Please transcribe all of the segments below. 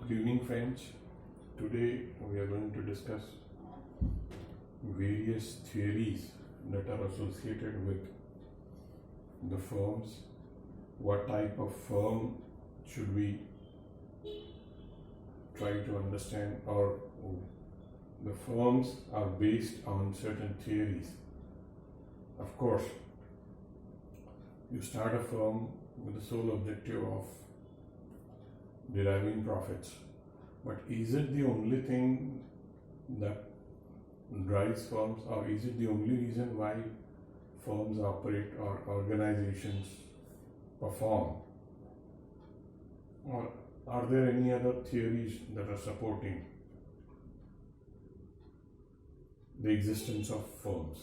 Good evening, friends. Today we are going to discuss various theories that are associated with the firms. What type of firm should we try to understand, or the firms are based on certain theories. Of course, you start a firm with the sole objective of deriving profits. But is it the only thing that drives firms, or is it the only reason why firms operate or organizations perform? Or are there any other theories that are supporting the existence of firms?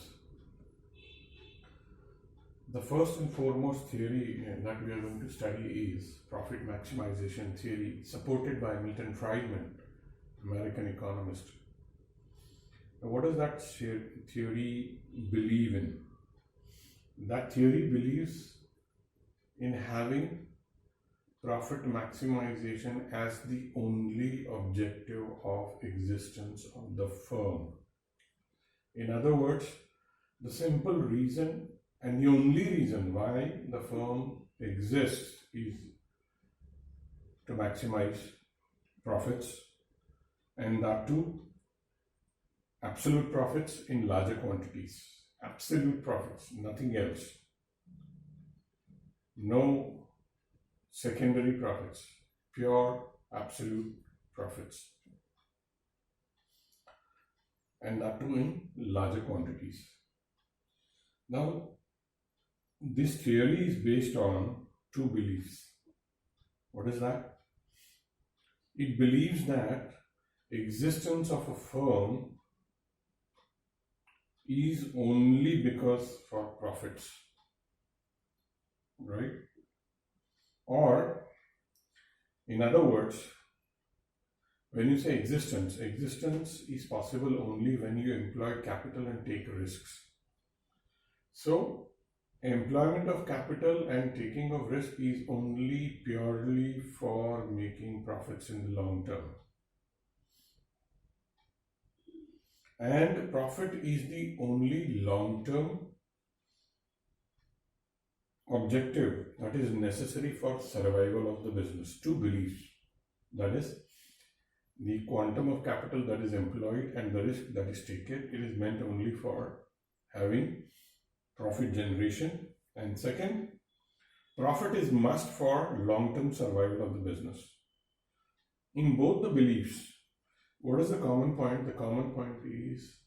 The first and foremost theory that we are going to study is profit maximization theory, supported by Milton Friedman, American economist. Now, what does that theory believe in? That theory believes in having profit maximization as the only objective of existence of the firm. In other words, the simple reason and the only reason why the firm exists is to maximize profits, and that too absolute profits in larger quantities. Absolute profits, nothing else. No secondary profits, pure absolute profits, and that too in larger quantities. Now, this theory is based on two beliefs. What is that? It believes that existence of a firm is only because for profits, right? Or, in other words, when you say existence is possible only when you employ capital and take risks. So, employment of capital and taking of risk is only purely for making profits in the long term. And profit is the only long-term objective that is necessary for survival of the business. Two beliefs. That is, the quantum of capital that is employed and the risk that is taken, it is meant only for having profit generation. And second, profit is must for long-term survival of the business. In both the beliefs, what is the common point? The common point is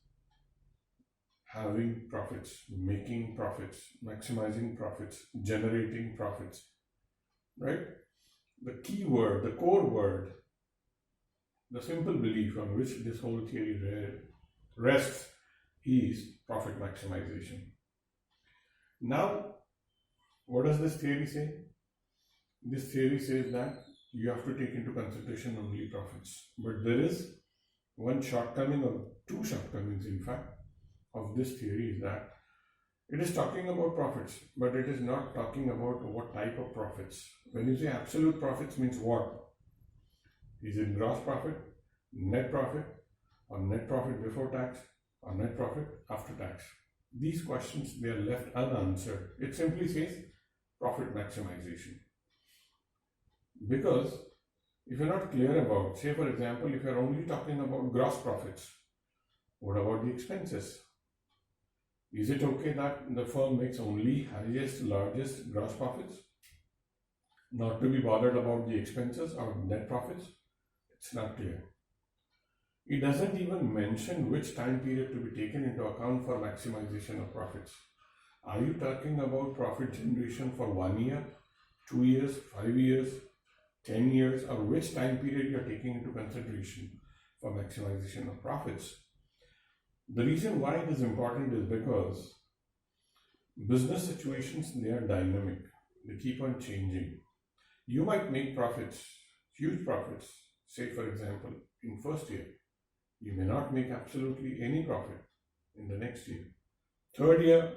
having profits, making profits, maximizing profits, generating profits, right? The key word, the core word, the simple belief on which this whole theory rests is profit maximization. Now, what does this theory say? This theory says that you have to take into consideration only profits. But there is one shortcoming, or two shortcomings in fact, of this theory, is that it is talking about profits, but it is not talking about what type of profits. When you say absolute profits, means what? Is it gross profit, net profit, or net profit before tax, or net profit after tax? These questions, they are left unanswered. It simply says profit maximization. Because if you're not clear about, say for example, if you're only talking about gross profits, what about the expenses? Is it okay that the firm makes only highest, largest gross profits, not to be bothered about the expenses or net profits? It's not clear. It doesn't even mention which time period to be taken into account for maximization of profits. Are you talking about profit generation for 1 year, 2 years, 5 years, 10 years, or which time period you are taking into consideration for maximization of profits? The reason why it is important is because business situations, they are dynamic. They keep on changing. You might make profits, huge profits, say for example, in first year. You may not make absolutely any profit in the next year. Third year,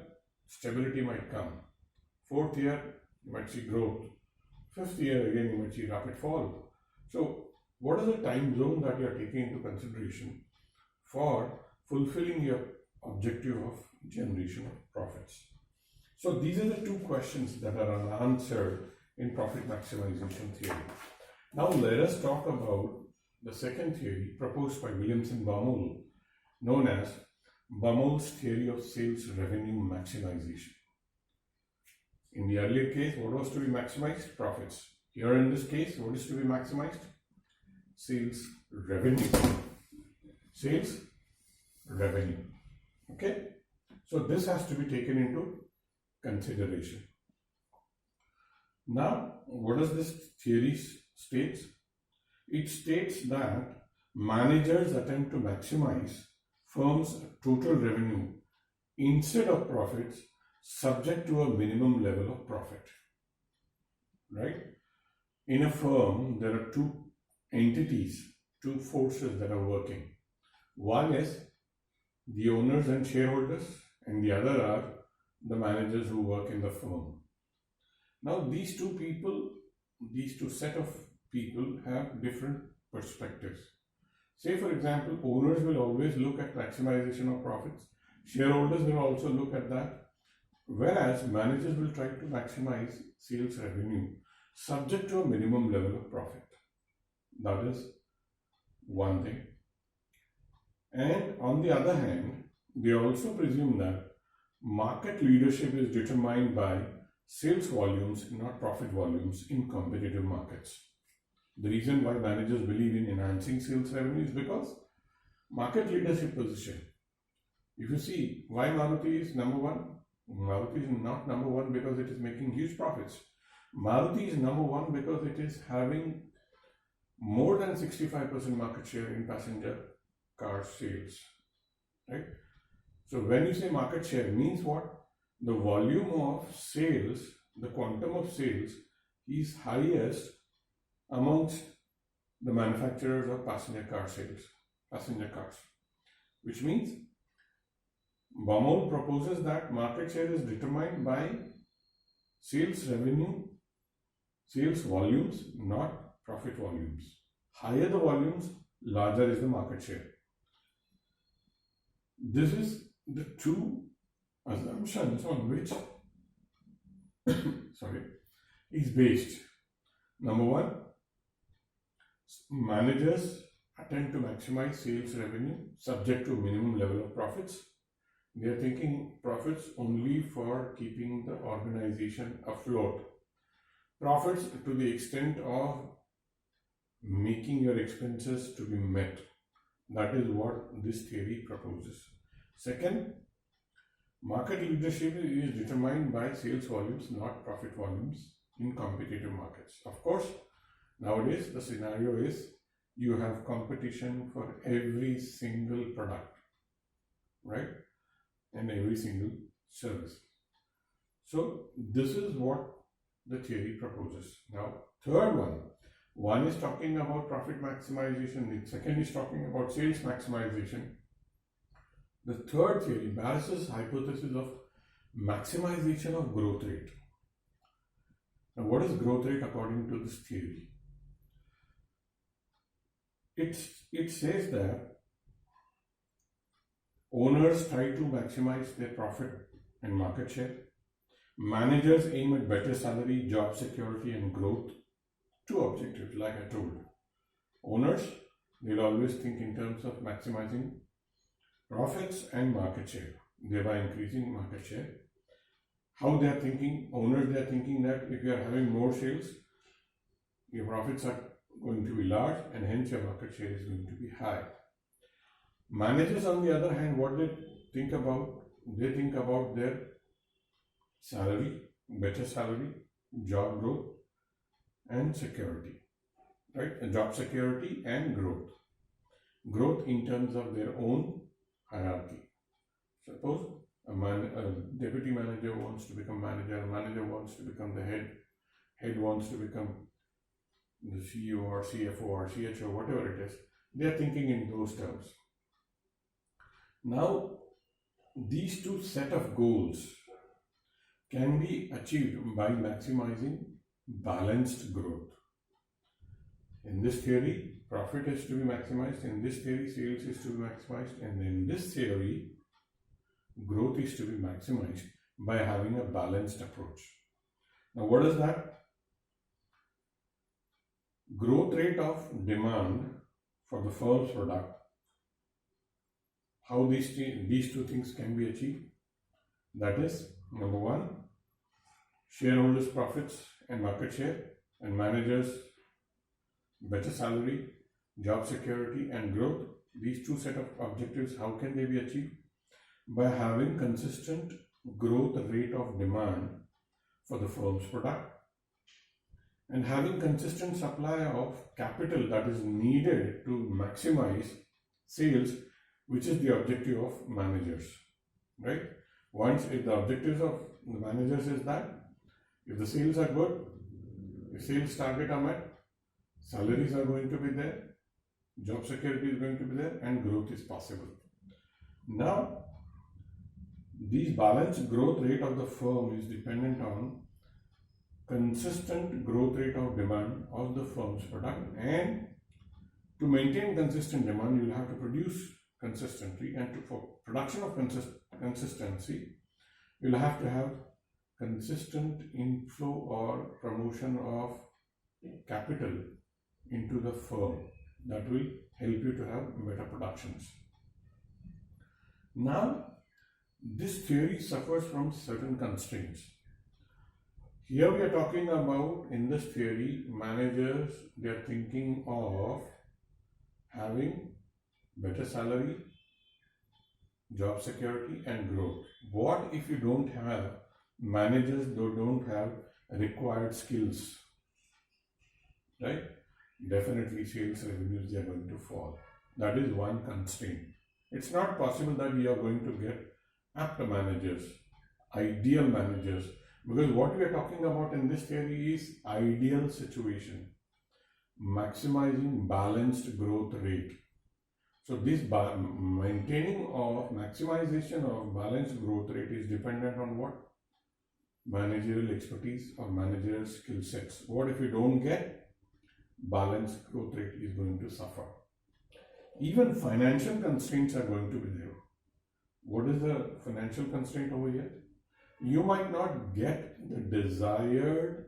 stability might come. Fourth year, you might see growth. Fifth year, again, you might see rapid fall. So, what is the time zone that you are taking into consideration for fulfilling your objective of generation of profits? So these are the two questions that are unanswered in profit maximization theory. Now let us talk about the second theory proposed by Williamson Baumol, known as Baumol's theory of sales revenue maximization. In the earlier case, what was to be maximized? Profits. Here in this case, what is to be maximized? Sales revenue. Sales revenue. Okay? So this has to be taken into consideration. Now, what does this theory state? It states that managers attempt to maximize firms' total revenue instead of profits, subject to a minimum level of profit. Right? In a firm, there are two entities, two forces that are working. One is the owners and shareholders, and the other are the managers who work in the firm. Now, these two people, these two set of people have different perspectives. Say, for example, owners will always look at maximization of profits. Shareholders will also look at that. Whereas managers will try to maximize sales revenue subject to a minimum level of profit. That is one thing. And on the other hand, they also presume that market leadership is determined by sales volumes, not profit volumes in competitive markets. The reason why managers believe in enhancing sales revenue is because market leadership position. If you see why Maruti is number one, Maruti is not number one because it is making huge profits. Maruti is number one because it is having more than 65% market share in passenger car sales. Right? So when you say market share, means what? The volume of sales, the quantum of sales is highest amongst the manufacturers of passenger car sales, passenger cars. Which means Baumol proposes that market share is determined by sales revenue, sales volumes, not profit volumes. Higher the volumes, larger is the market share. This is the two assumptions on which is based. Number one, managers attempt to maximize sales revenue subject to minimum level of profits. They are thinking profits only for keeping the organization afloat. Profits to the extent of making your expenses to be met. That is what this theory proposes. Second, market leadership is determined by sales volumes, not profit volumes in competitive markets. Of course, nowadays the scenario is you have competition for every single product, right? And every single service. So this is what the theory proposes. Now, third one is talking about profit maximization, the second is talking about sales maximization. The third theory, Barris's hypothesis of maximization of growth rate. Now, what is growth rate according to this theory? It says that owners try to maximize their profit and market share. Managers aim at better salary, job security, and growth. Two objectives, like I told. Owners, they'll always think in terms of maximizing profits and market share, thereby increasing market share. How they are thinking? Owners, they are thinking that if you are having more sales, your profits are going to be large and hence your market share is going to be high. Managers, on the other hand, what they think about? They think about their salary, better salary, job growth, and security, right? And job security and growth. Growth in terms of their own hierarchy. Suppose a deputy manager wants to become manager, a manager wants to become the head wants to become the CEO or CFO or CHO, whatever it is. They are thinking in those terms. Now, these two set of goals can be achieved by maximizing balanced growth. In this theory, profit is to be maximized. In this theory, sales is to be maximized. And in this theory, growth is to be maximized by having a balanced approach. Now, what is that? Growth rate of demand for the firm's product. How these two things can be achieved? That is, number one, shareholders' profits and market share, and managers' better salary, job security, and growth. These two set of objectives, how can they be achieved? By having consistent growth rate of demand for the firm's product and having consistent supply of capital that is needed to maximize sales, which is the objective of managers, right? Once if the objectives of the managers is that if the sales are good, if sales target are met, salaries are going to be there, job security is going to be there, and growth is possible. Now, these balanced growth rate of the firm is dependent on consistent growth rate of demand of the firm's product, and to maintain consistent demand, you will have to produce consistently, and for production of consistency, you will have to have consistent inflow or promotion of capital into the firm that will help you to have better productions. Now, this theory suffers from certain constraints. Here we are talking about, in this theory, managers, they are thinking of having better salary, job security, and growth. What if you don't have managers, they don't have required skills, right? Definitely sales revenues, they are going to fall. That is one constraint. It's not possible that we are going to get apt managers, ideal managers, because what we are talking about in this theory is ideal situation, maximizing balanced growth rate. So this maintaining of maximization of balanced growth rate is dependent on what? Managerial expertise or managerial skill sets. What if you don't get balanced growth rate is going to suffer. Even financial constraints are going to be there. What is the financial constraint over here? You might not get the desired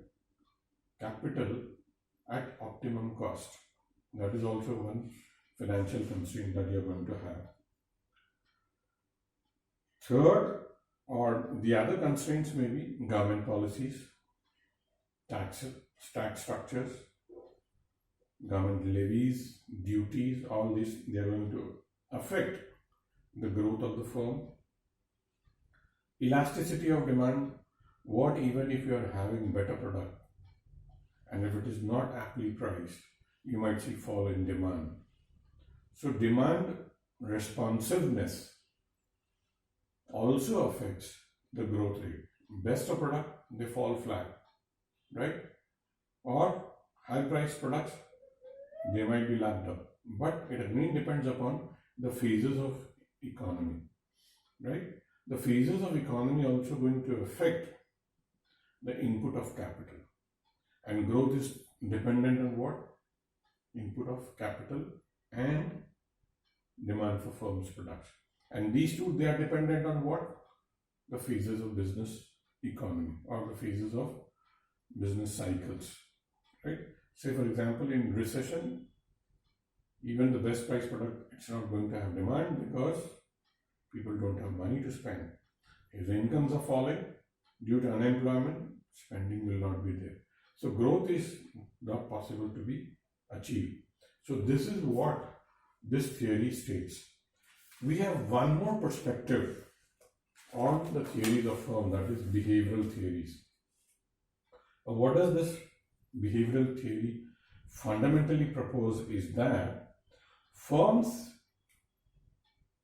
capital at optimum cost. That is also one financial constraint that you are going to have. Third, or the other constraints may be government policies, tax structures, government levies, duties, all this, they are going to affect the growth of the firm. Elasticity of demand, what even if you are having better product and if it is not aptly priced, you might see fall in demand. So demand responsiveness also affects the growth rate. Best of product, they fall flat, right? Or high priced products, they might be lapped up. But it again depends upon the phases of economy, right? The phases of economy are also going to affect the input of capital. And growth is dependent on what? Input of capital and demand for firm's production. And these two, they are dependent on what? The phases of business economy or the phases of business cycles, right? Say for example, in recession, even the best price product, it's not going to have demand because people don't have money to spend. If the incomes are falling due to unemployment, spending will not be there. So growth is not possible to be achieved. So this is what this theory states. We have one more perspective on the theories of firm, that is behavioral theories. What does this behavioral theory fundamentally propose is that firms,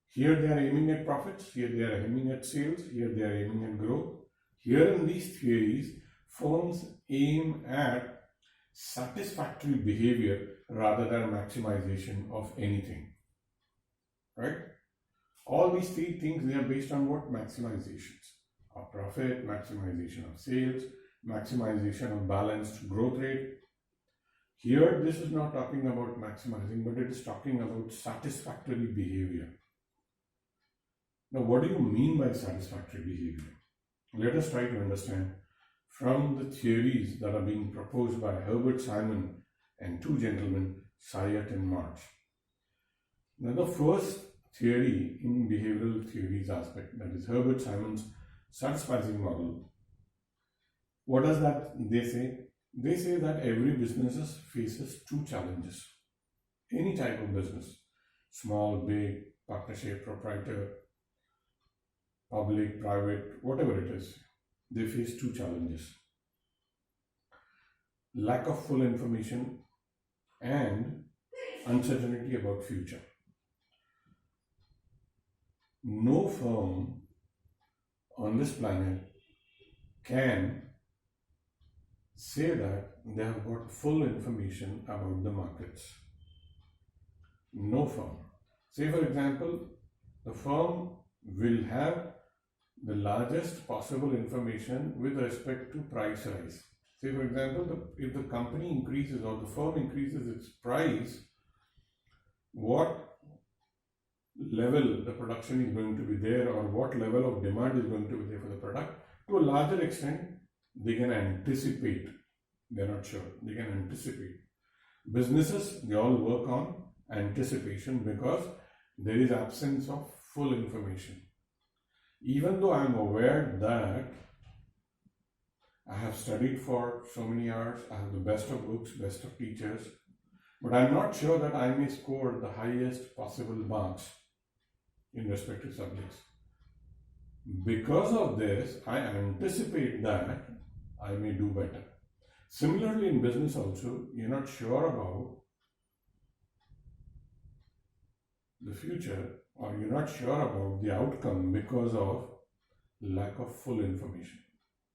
here they are aiming at profits, here they are aiming at sales, here they are aiming at growth. Here in these theories, firms aim at satisfactory behavior rather than maximization of anything, right? All these three things, they are based on what? Maximizations of profit, maximization of sales, maximization of balanced growth rate. Here, this is not talking about maximizing, but it is talking about satisfactory behavior. Now, what do you mean by satisfactory behavior? Let us try to understand from the theories that are being proposed by Herbert Simon and two gentlemen, Sayat and March. Now, the first theory in behavioral theories aspect, that is Herbert Simon's satisficing model. What does that they say? They say that every business faces two challenges. Any type of business, small, big, partnership, proprietor, public, private, whatever it is, they face two challenges. Lack of full information and uncertainty about future. No firm on this planet can say that they have got full information about the markets. No firm. Say for example, the firm will have the largest possible information with respect to price rise. Say for example, if the company increases or the firm increases its price, what level the production is going to be there or what level of demand is going to be there for the product, to a larger extent they can anticipate. They're not sure, they can anticipate. Businesses, they all work on anticipation because there is absence of full information. Even though I am aware that I have studied for so many hours, I have the best of books, best of teachers, but I am not sure that I may score the highest possible marks in respective subjects. Because of this, I anticipate that I may do better. Similarly, in business also, you're not sure about the future or you're not sure about the outcome because of lack of full information.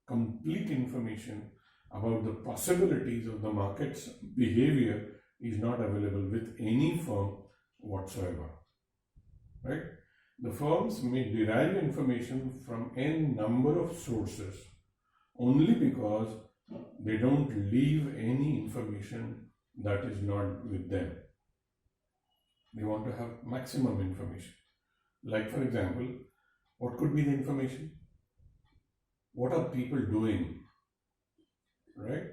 Complete information about the possibilities of the market's behavior is not available with any firm whatsoever. Right? The firms may derive information from n number of sources only because they don't leave any information that is not with them. They want to have maximum information. Like for example, what could be the information? What are people doing? Right?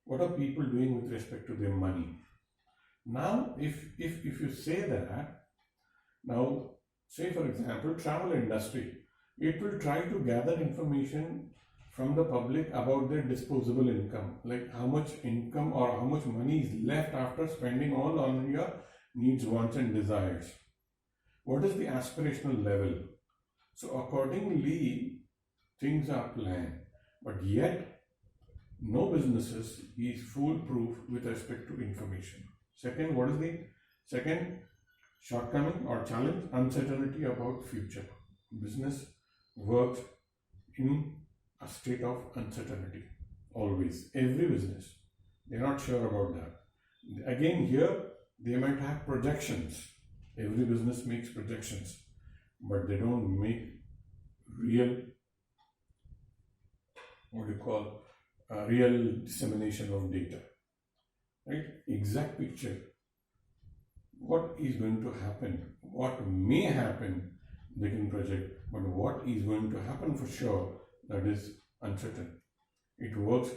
What are people doing with respect to their money? Now, if you say that, now say for example, travel industry, it will try to gather information from the public about their disposable income, like how much income or how much money is left after spending all on your needs, wants and desires. What is the aspirational level? So accordingly, things are planned, but yet no businesses is foolproof with respect to information. Second, what is the second shortcoming or challenge? Uncertainty about future. Business works in a state of uncertainty. Always. Every business. They're not sure about that. Again, here they might have projections. Every business makes projections, but they don't make real, real dissemination of data. Right? Exact picture. What is going to happen? What may happen, they can project, but what is going to happen for sure, that is uncertain. It works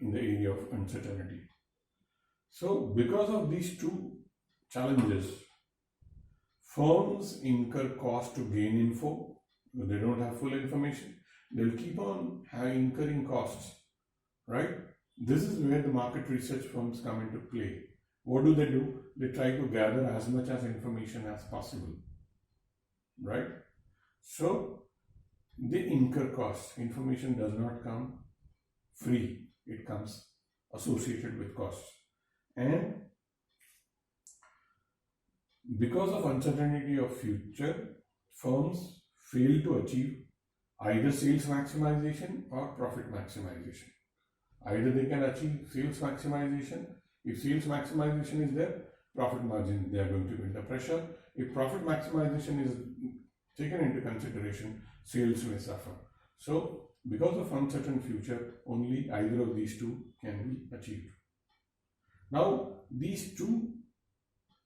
in the area of uncertainty. So, because of these two challenges, firms incur cost to gain info, but they don't have full information. They'll keep on incurring costs, right? This is where the market research firms come into play. What do? They try to gather as much as information as possible, right? So, they incur costs. Information does not come free. It comes associated with costs. And because of uncertainty of future, firms fail to achieve either sales maximization or profit maximization. Either they can achieve sales maximization. If sales maximization is there, profit margin, they are going to be under pressure. If profit maximization is taken into consideration, sales may suffer. So, because of uncertain future, only either of these two can be achieved. Now, these two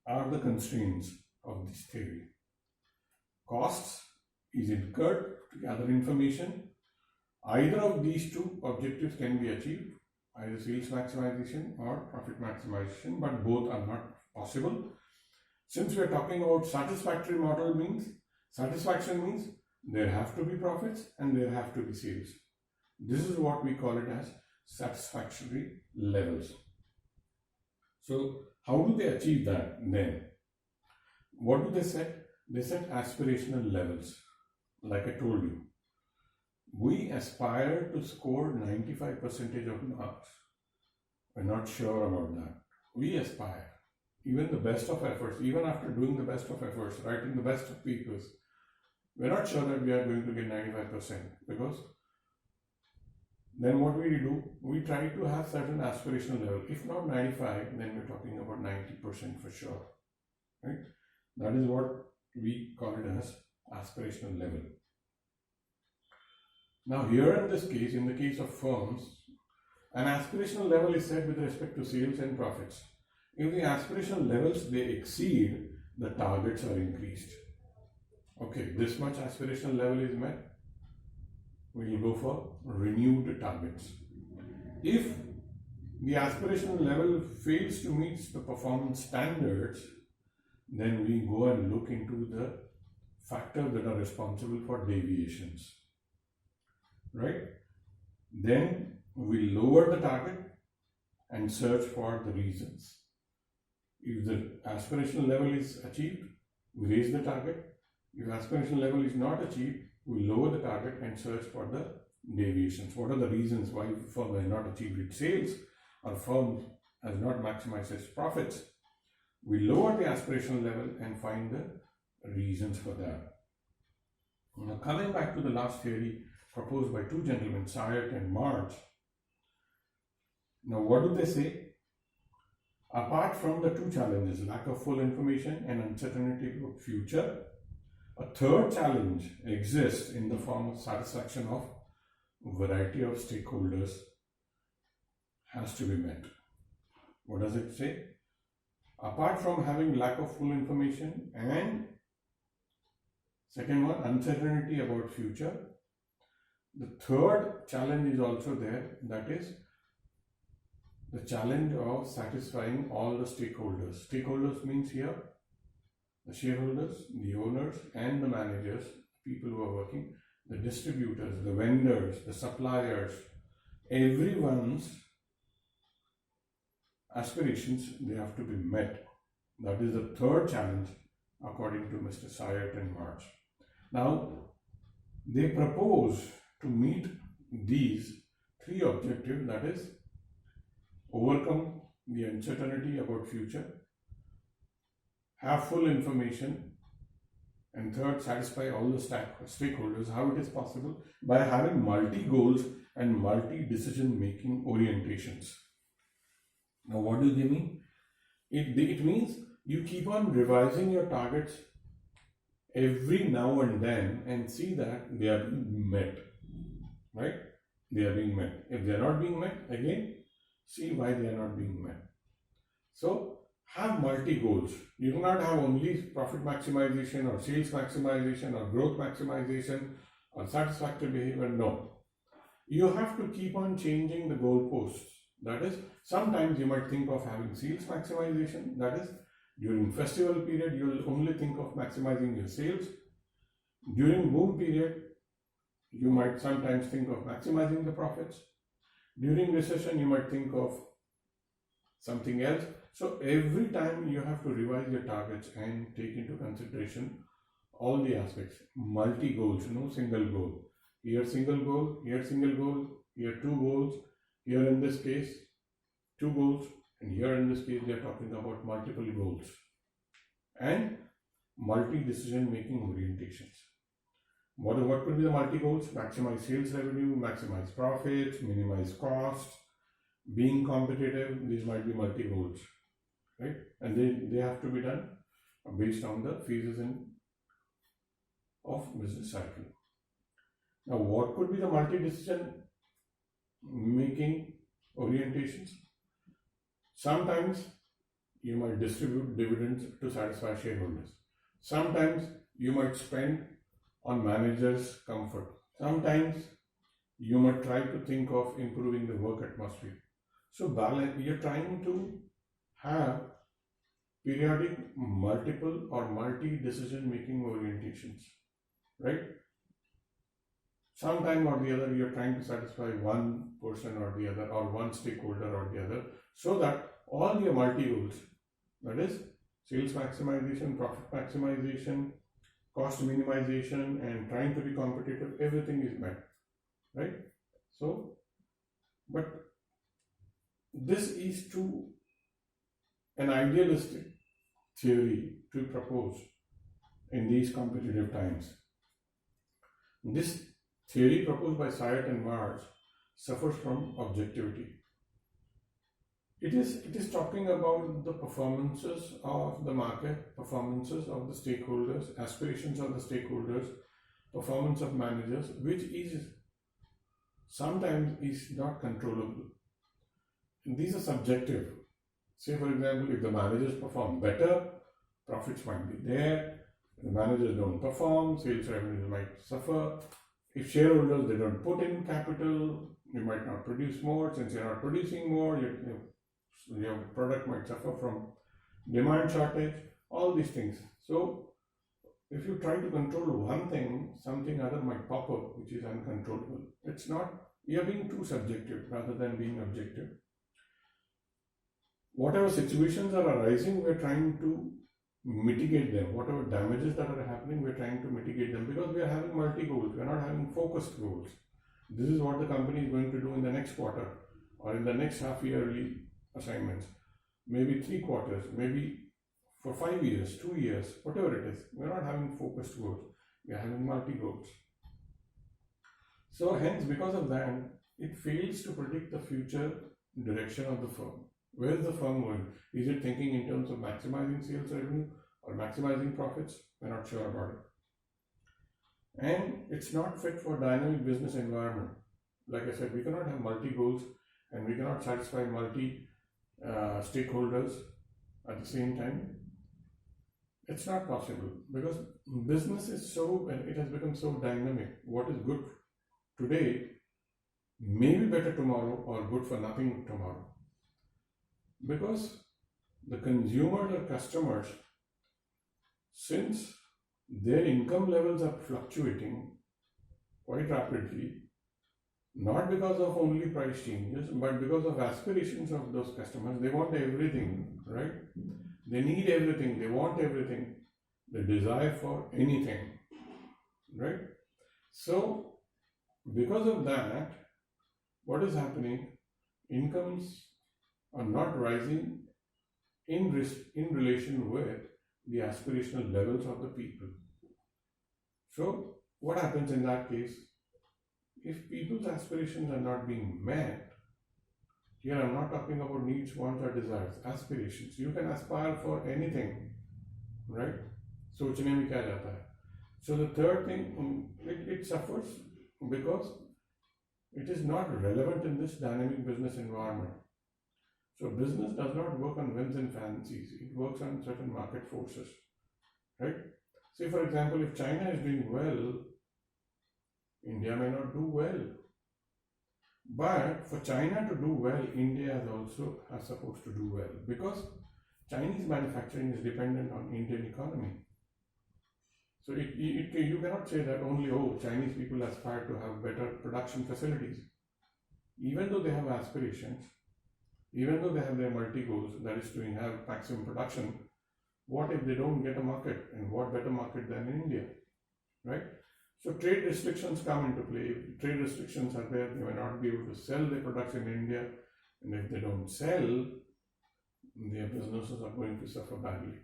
are the constraints of this theory. Costs is incurred to gather information. Either of these two objectives can be achieved, either sales maximization or profit maximization, but both are not possible. Since we are talking about satisfactory model, means satisfaction means there have to be profits and there have to be sales. This is what we call it as satisfactory levels. So how do they achieve that then? What do they set? They set aspirational levels. Like I told you, we aspire to score 95% of marks. We're not sure about that. We aspire. Even the best of efforts, even after doing the best of efforts, writing the best of papers, we're not sure that we are going to get 95%, because then what we do, we try to have certain aspirational level. If not 95, then we're talking about 90% for sure, right? That is what we call it as aspirational level. Now here in this case, in the case of firms, an aspirational level is set with respect to sales and profits. If the aspirational levels they exceed, the targets are increased. Okay, this much aspirational level is met, we will go for renewed targets. If the aspirational level fails to meet the performance standards, then we go and look into the factors that are responsible for deviations, right? Then we lower the target and search for the reasons. If the aspirational level is achieved, we raise the target. If aspirational level is not achieved, we lower the target and search for the deviations. What are the reasons why firm has not achieved its sales or firm has not maximized its profits? We lower the aspirational level and find the reasons for that. Now, coming back to the last theory proposed by two gentlemen, Sayat and March. Now, what do they say? Apart from the two challenges, lack of full information and uncertainty about future, a third challenge exists in the form of satisfaction of a variety of stakeholders has to be met. What does it say? Apart from having lack of full information and second one, uncertainty about future, the third challenge is also there, that is the challenge of satisfying all the stakeholders. Stakeholders means here the shareholders, the owners and the managers, people who are working, the distributors, the vendors, the suppliers, everyone's aspirations, they have to be met. That is the third challenge according to Mr. Sayat and March. Now, they propose to meet these three objectives, that is overcome the uncertainty about future, have full information, and third, satisfy all the stakeholders. How it is possible? By having multi-goals and multi-decision making orientations. Now, what do they mean? It means you keep on revising your targets every now and then and see that they are being met, right? They are being met. If they are not being met, again, see why they are not being met. So, have multi-goals. You do not have only profit maximization or sales maximization or growth maximization or satisfactory behavior. No. You have to keep on changing the goalposts. That is, sometimes you might think of having sales maximization. That is, during festival period, you will only think of maximizing your sales. During boom period, you might sometimes think of maximizing the profits. During recession, you might think of something else. So every time you have to revise your targets and take into consideration all the aspects. Multi-goals, no single goal. Here single goal, here single goal, here two goals, here in this case two goals, and here in this case they are talking about multiple goals. And multi-decision making orientations. What could be the multi-goals? Maximize sales revenue, maximize profits, minimize costs, being competitive. These might be multi-goals, right? And they have to be done based on the phases of business cycle. Now, what could be the multi-decision making orientations? Sometimes you might distribute dividends to satisfy shareholders. Sometimes you might spend on managers' comfort. Sometimes you might try to think of improving the work atmosphere. So balance, you're trying to have periodic multiple or multi decision making orientations, right? Sometime or the other you're trying to satisfy one person or the other, or one stakeholder or the other, so that all your multi goals, that is sales maximization, profit maximization, cost minimization, and trying to be competitive, everything is met, right? So, but this is to an idealistic theory to propose in these competitive times. This theory proposed by Syed and Mars suffers from objectivity. It is talking about the performances of the market, performances of the stakeholders, aspirations of the stakeholders, performance of managers, which is sometimes is not controllable. And these are subjective. Say for example, if the managers perform better, profits might be there. If the managers don't perform, sales revenues might suffer. If shareholders they don't put in capital, you might not produce more. Since you're not producing more, your product might suffer from demand shortage, all these things. So if you try to control one thing, something other might pop up which is uncontrollable. It's not, you're being too subjective rather than being objective. Whatever situations are arising, we're trying to mitigate them. Whatever damages that are happening, we're trying to mitigate them, because we are having multi goals, we're not having focused goals. This is what the company is going to do in the next quarter or in the next half yearly assignments, maybe 3 quarters, maybe for 5 years, 2 years, whatever it is. We're not having focused goals, we're having multi goals. So hence, because of that, it fails to predict the future direction of the firm. Where is the firm going? Is it thinking in terms of maximizing sales revenue or maximizing profits? We're not sure about it. And it's not fit for dynamic business environment. Like I said, we cannot have multi goals and we cannot satisfy multi stakeholders at the same time. It's not possible, because business is so, and it has become so dynamic. What is good today may be better tomorrow or good for nothing tomorrow. Because the consumers or customers, since their income levels are fluctuating quite rapidly, not because of only price changes, but because of aspirations of those customers, they want everything, right? They need everything, they want everything, they desire for anything, right? So, because of that, what is happening? Incomes are not rising in relation with the aspirational levels of the people. So, what happens in that case? If people's aspirations are not being met, here I'm not talking about needs, wants, or desires, aspirations. You can aspire for anything, right? सोचने में क्या जाता है? So the third thing, it suffers because it is not relevant in this dynamic business environment. So business does not work on whims and fancies. It works on certain market forces, right? Say for example, if China is doing well, India may not do well. But for China to do well, India is supposed to do well, because Chinese manufacturing is dependent on Indian economy. So you cannot say that only, Chinese people aspire to have better production facilities. Even though they have aspirations, even though they have their multi goals, that is to have maximum production, what if they don't get a market? And what better market than in India, right? So trade restrictions come into play. If trade restrictions are there, they may not be able to sell their products in India, and if they don't sell, their businesses are going to suffer badly.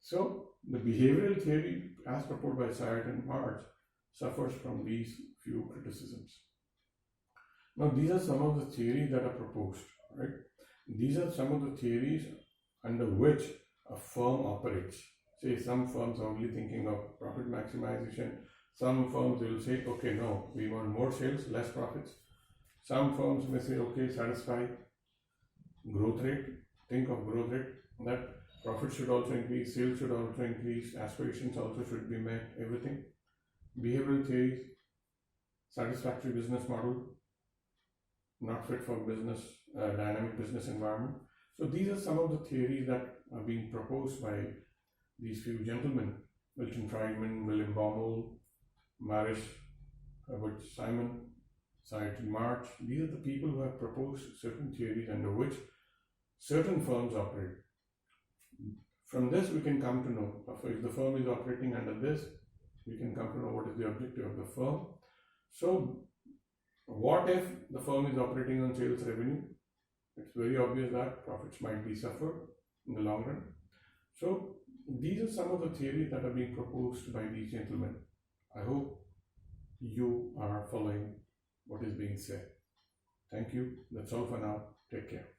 So the behavioral theory, as proposed by Syed and March, suffers from these few criticisms. Now, these are some of the theories that are proposed, right? These are some of the theories under which a firm operates. Say some firms are only thinking of profit maximization. Some firms will say, okay, no, we want more sales, less profits. Some firms may say, okay, satisfy growth rate, think of growth rate, that profit should also increase, sales should also increase, aspirations also should be met, everything. Behavioral theories, satisfactory business model, not fit for business, dynamic business environment. So these are some of the theories that are being proposed by these few gentlemen: Milton Friedman, William Baumol, Marish, Herbert Simon, Said March. These are the people who have proposed certain theories under which certain firms operate. From this, we can come to know if the firm is operating under this, we can come to know what is the objective of the firm. So, what if the firm is operating on sales revenue? It's very obvious that profits might be suffered in the long run. So, these are some of the theories that are being proposed by these gentlemen. I hope you are following what is being said. Thank you. That's all for now. Take care.